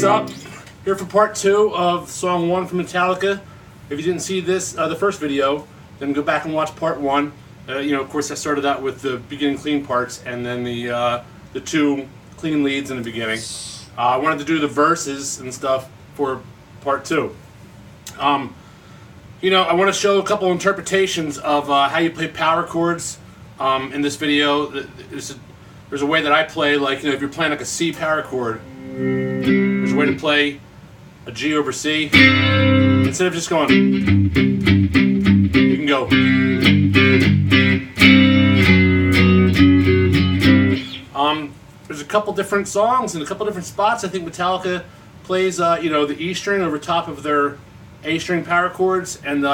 Up here for part 2 of song 1 from Metallica. If you didn't see this, the first video, then go back and watch part 1. Of course, I started out with the beginning clean parts and then the 2 clean leads in the beginning. I wanted to do the verses and stuff for part 2. I want to show a couple interpretations of how you play power chords in this video. There's a way that I play, like, if you're playing like a C power chord, there's a way to play a G over C. Instead of just going, you can go. There's a couple different songs and a couple different spots. I think Metallica plays, the E string over top of their A string power chords, and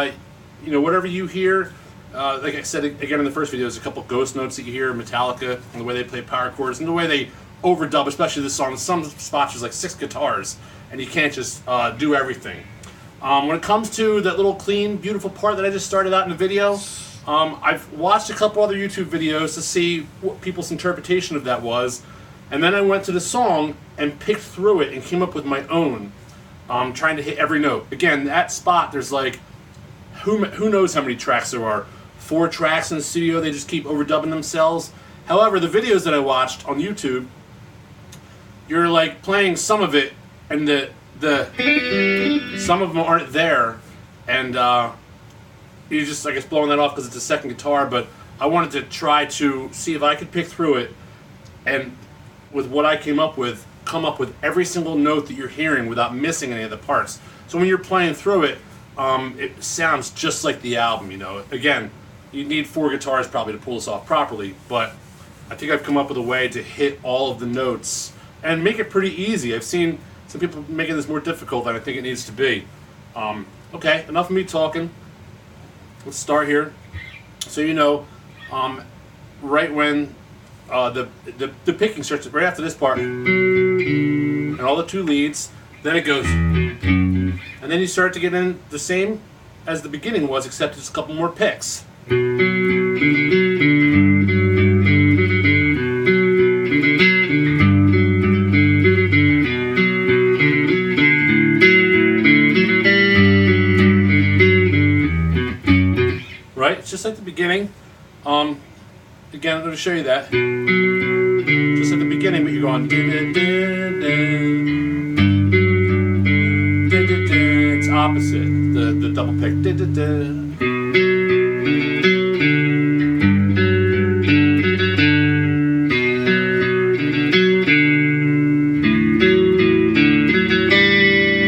whatever you hear. Like I said again in the first video, there's a couple ghost notes that you hear Metallica and the way they play power chords and the way they overdub, especially this song. Some spots there's like 6 guitars, and you can't just do everything. When it comes to that little clean, beautiful part that I just started out in the video, I've watched a couple other YouTube videos to see what people's interpretation of that was, and then I went to the song and picked through it and came up with my own, trying to hit every note. Again, that spot, there's like, who knows how many tracks there are. 4 tracks in the studio, they just keep overdubbing themselves. However, the videos that I watched on YouTube, you're like playing some of it, and some of them aren't there, and you're just, I guess, blowing that off because it's a second guitar. But I wanted to try to see if I could pick through it, and with what I came up with, come up with every single note that you're hearing without missing any of the parts. So when you're playing through it, it sounds just like the album. Again, you need 4 guitars probably to pull this off properly, but I think I've come up with a way to hit all of the notes and make it pretty easy. I've seen some people making this more difficult than I think it needs to be. Okay, enough of me talking. Let's start here. So right when the picking starts, right after this part, and all the 2 leads, then it goes, and then you start to get in the same as the beginning was, except it's a couple more picks. Right? It's just like the beginning. Again, I'm going to show you that. Just at the beginning, but you're going. It's opposite the double pick. The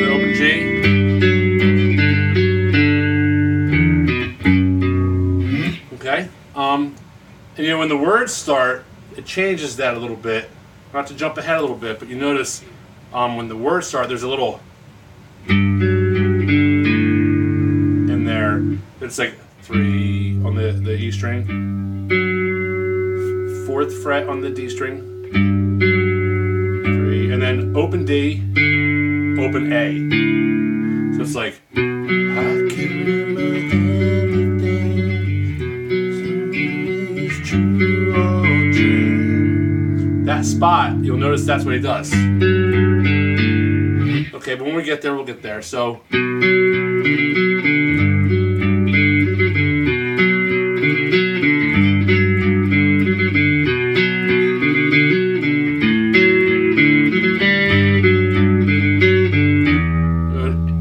open G. Okay. And when the words start, it changes that a little bit. Not to jump ahead a little bit, but you notice when the words start, there's a little in there. It's like 3 on the E string, 4th fret on the D string, 3, and then open D, open A. So it's like, I can remember everything, it's true or dream. That spot, you'll notice that's what he does. Okay, but when we get there, we'll get there. So,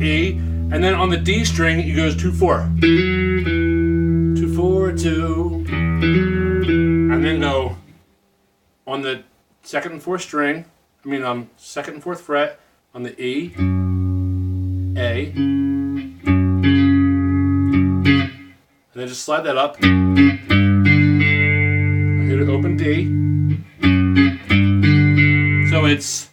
E, and then on the D string, it goes 2-4. 2-4-2, and then go on the 2nd and 4th string. Second and 4th fret on the E, A, and then just slide that up. I hit an open D. So it's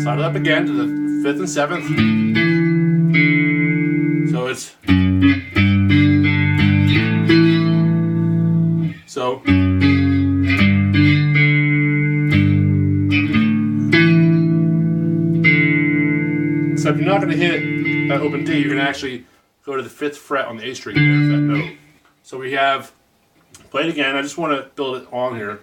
Slide it up again to the 5th and 7th. So it's so except you're not going to hit that open D. You're going to actually go to the 5th fret on the A string there, that note. So we have, play it again. I just want to build it on here.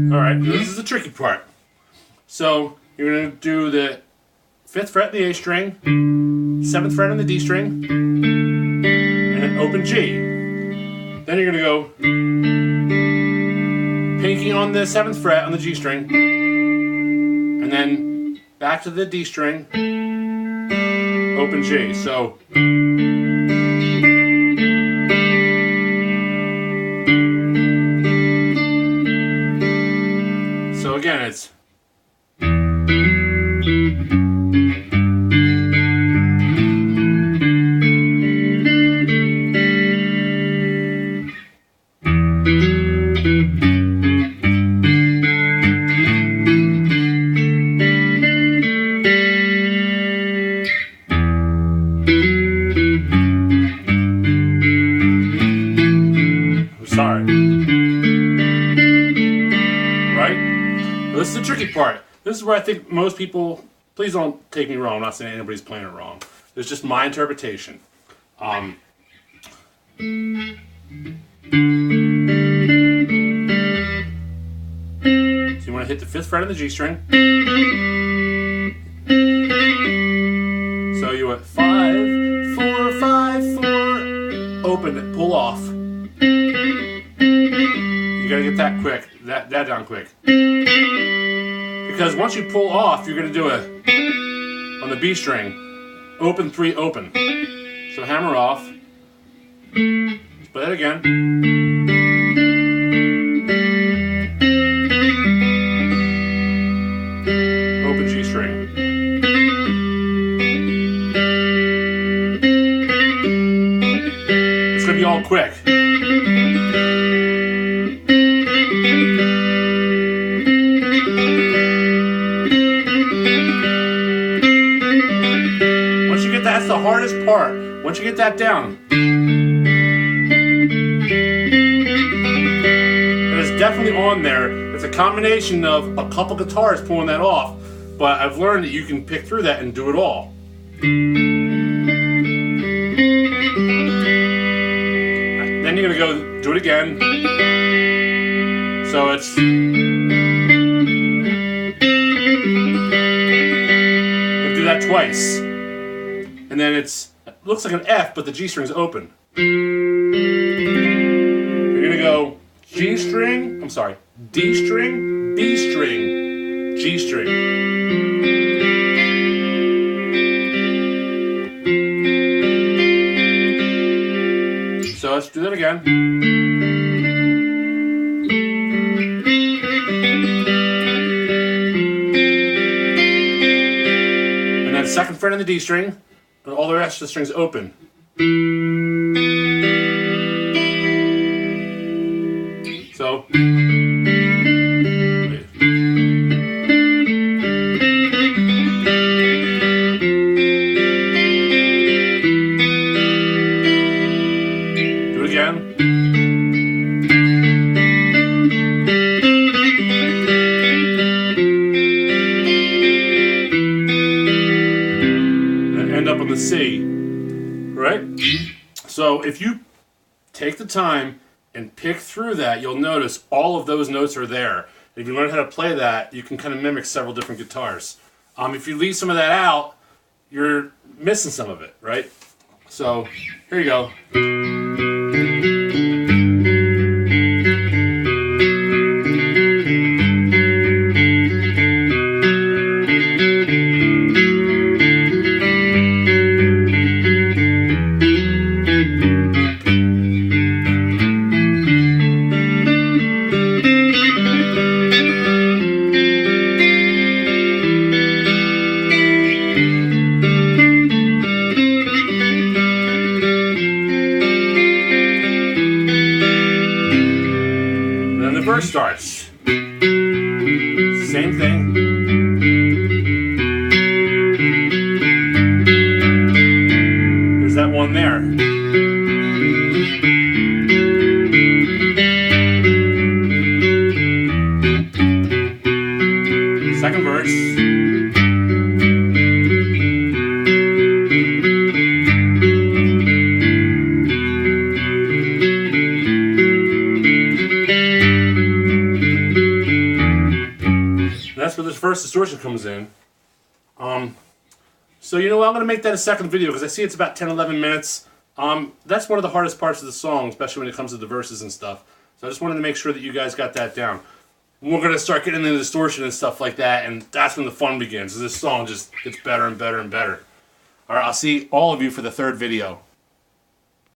Alright, this is the tricky part. So you're going to do the 5th fret in the A string, 7th fret on the D string, and an open G. Then you're going to go pinky on the 7th fret on the G string, and then back to the D string, open G. So again, it's sorry. This is the tricky part. This is where I think most people, please don't take me wrong, I'm not saying anybody's playing it wrong. It's just my interpretation. So you want to hit the 5th fret on the G string. So you went 5, 4, 5, 4, open it, pull off. You gotta get that quick, that down quick. Because once you pull off, you're going to do a, on the B string, open 3, open. So hammer off, play it again. Open G string. It's going to be all quick. That's the hardest part. Once you get that down, it is definitely on there. It's a combination of a couple guitars pulling that off, but I've learned that you can pick through that and do it all. Then you're gonna go do it again. So it's you do that twice. And then it looks like an F, but the G string's open. You're gonna go G string, I'm sorry, D string, B string, G string. So let's do that again. And then 2nd fret on the D string. And all the rest of the strings open. So do it again. End up on the C, right? So if you take the time and pick through that, you'll notice all of those notes are there. If you learn how to play that, you can kind of mimic several different guitars. If you leave some of that out, you're missing some of it, right? So here you go. the verse starts. Same thing. There's that one there. Second verse. That's where this first distortion comes in. So you know what, I'm going to make that a second video because I see it's about 10-11 minutes. That's one of the hardest parts of the song, especially when it comes to the verses and stuff. So I just wanted to make sure that you guys got that down. We're going to start getting into distortion and stuff like that, and that's when the fun begins. This song just gets better and better and better. Alright, I'll see all of you for the third video.